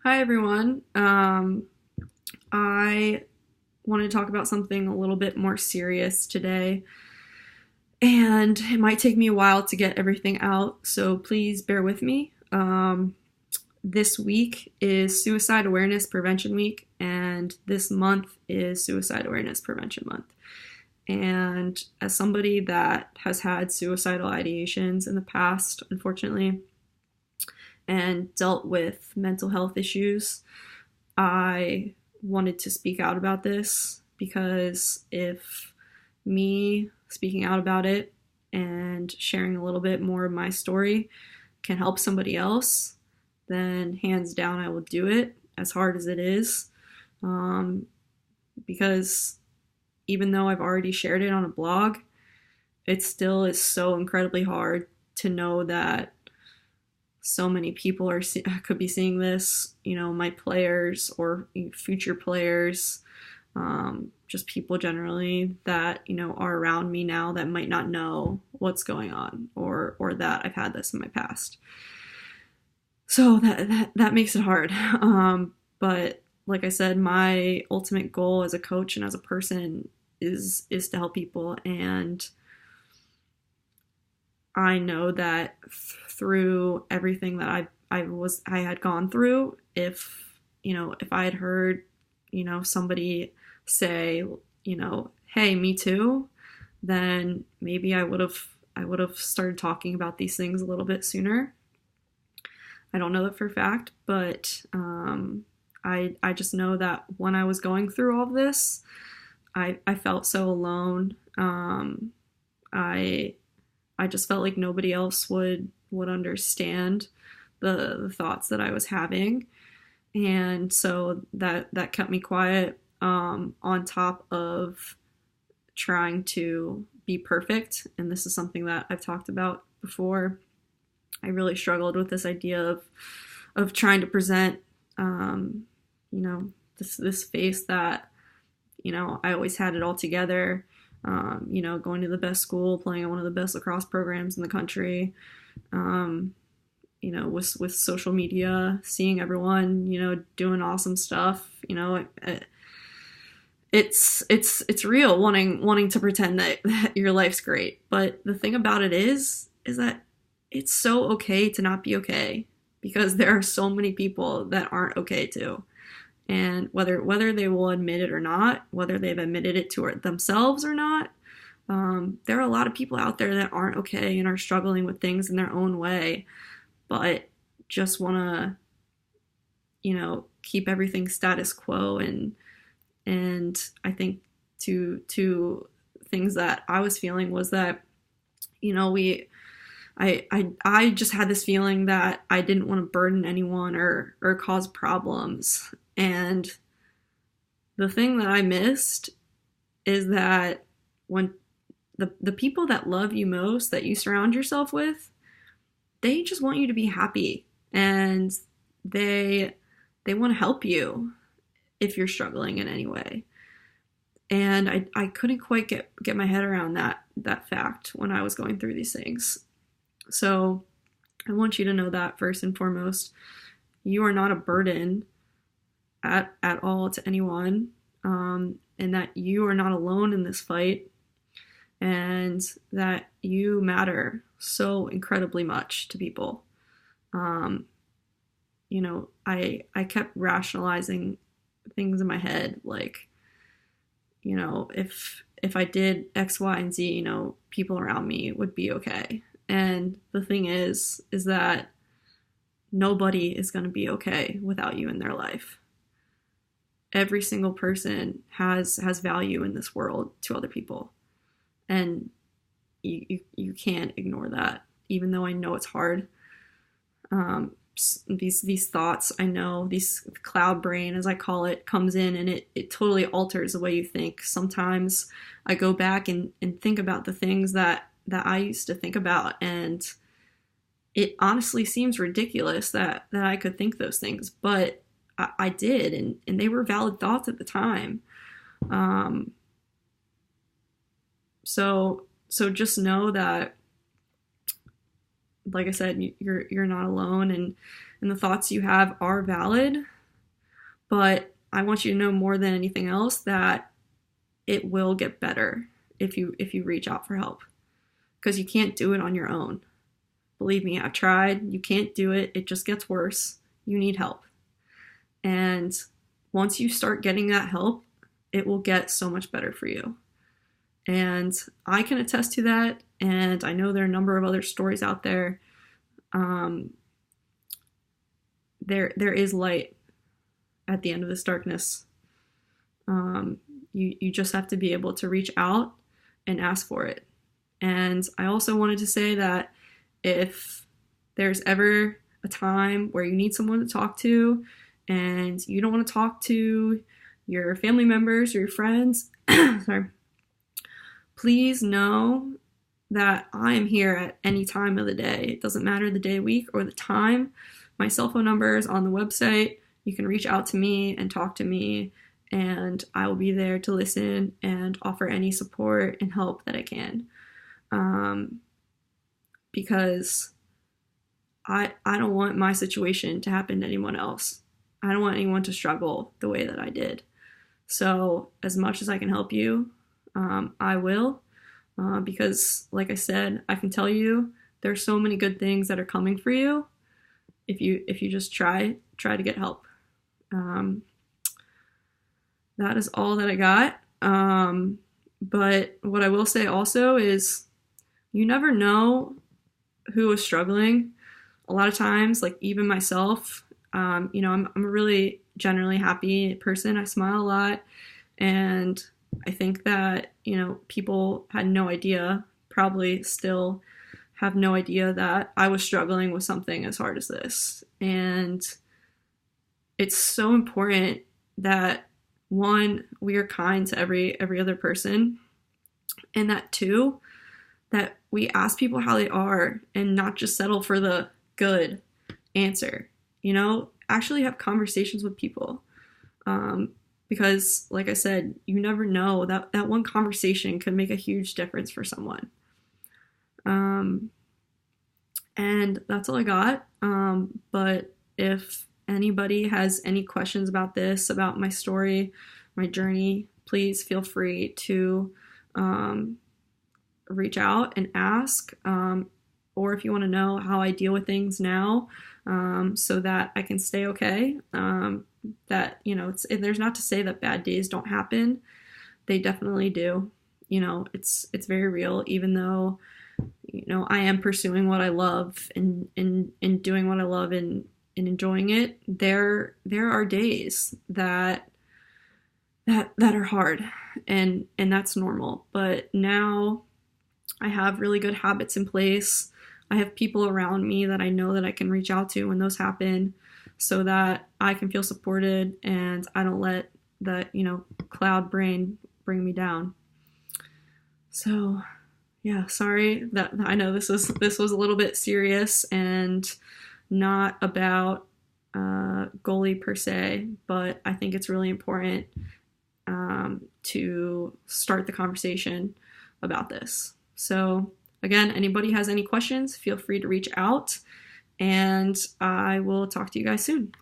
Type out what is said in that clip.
Hi, everyone. I want to talk about something a little bit more serious today, and it might take me a while to get everything out, so please bear with me. This week is Suicide Awareness Prevention Week, and this month is Suicide Awareness Prevention Month. And as somebody that has had suicidal ideations in the past, unfortunately, and dealt with mental health issues, I wanted to speak out about this because if me speaking out about it and sharing a little bit more of my story can help somebody else, then hands down I will do it, as hard as it is. Because even though I've already shared it on a blog, it still is so incredibly hard to know that so many people could be seeing this, my players or future players, just people generally that, are around me now that might not know what's going on, or that I've had this in my past. So that makes it hard. But like I said, my ultimate goal as a coach and as a person is to help people. And I know that through everything that I had gone through, if I had heard, somebody say, hey, me too, then maybe I would have started talking about these things a little bit sooner. I don't know that for a fact, but I just know that when I was going through all of this, I felt so alone. I just felt like nobody else would understand the thoughts that I was having, and so that kept me quiet. On top of trying to be perfect, and this is something that I've talked about before. I really struggled with this idea of trying to present, this face that I always had it all together. Going to the best school, playing at one of the best lacrosse programs in the country, with social media, seeing everyone, doing awesome stuff, it's real wanting to pretend that your life's great. But the thing about it is that it's so okay to not be okay, because there are so many people that aren't okay too. And whether they will admit it or not, whether they've admitted it to themselves or not, there are a lot of people out there that aren't okay and are struggling with things in their own way, but just want to, keep everything status quo. And I think two things that I was feeling was that, I just had this feeling that I didn't want to burden anyone or cause problems. And the thing that I missed is that when the people that love you most, that you surround yourself with, they just want you to be happy, and they want to help you if you're struggling in any way. And I couldn't quite get my head around that fact when I was going through these things. So I want you to know that first and foremost, you are not a burden at all to anyone, and that you are not alone in this fight, and that you matter so incredibly much to people. I kept rationalizing things in my head, like, if I did X, Y, and Z, people around me would be okay. And the thing is that nobody is going to be okay without you in their life. Every single person has value in this world to other people, and you can't ignore that, even though I know it's hard. These thoughts, I know, these cloud brain, as I call it, comes in, and it totally alters the way you think. Sometimes I go back and think about the things that I used to think about, and it honestly seems ridiculous that I could think those things, but I did, and they were valid thoughts at the time. So just know that, like I said, you're not alone, and the thoughts you have are valid. But I want you to know more than anything else that it will get better if you reach out for help, because you can't do it on your own. Believe me, I've tried. You can't do it. It just gets worse. You need help. And once you start getting that help, it will get so much better for you. And I can attest to that. And I know there are a number of other stories out there. There is light at the end of this darkness. You just have to be able to reach out and ask for it. And I also wanted to say that if there's ever a time where you need someone to talk to and you don't want to talk to your family members or your friends, sorry, please know that I am here at any time of the day. It doesn't matter the day, week, or the time. My cell phone number is on the website. You can reach out to me and talk to me, and I will be there to listen and offer any support and help that I can. Because I don't want my situation to happen to anyone else. I don't want anyone to struggle the way that I did. So as much as I can help you, I will. Because like I said, I can tell you there's so many good things that are coming for you if you just try to get help. That is all that I got. But what I will say also is you never know who is struggling. A lot of times, like even myself, I'm a really generally happy person. I smile a lot. And I think that, people had no idea, probably still have no idea that I was struggling with something as hard as this. And it's so important that, one, we are kind to every other person, and that, two, that we ask people how they are and not just settle for the good answer. Actually have conversations with people. Because like I said, you never know, that one conversation could make a huge difference for someone. And that's all I got. But if anybody has any questions about this, about my story, my journey, please feel free to reach out and ask. Or if you want to know how I deal with things now, so that I can stay okay. That, there's not to say that bad days don't happen. They definitely do. It's very real, even though, I am pursuing what I love and doing what I love and enjoying it. There are days that are hard, and that's normal. But now I have really good habits in place. I have people around me that I know that I can reach out to when those happen, so that I can feel supported and I don't let the, cloud brain bring me down. So, yeah, sorry that I know this was a little bit serious and not about goalie per se, but I think it's really important to start the conversation about this. So again, anybody has any questions, feel free to reach out, and I will talk to you guys soon.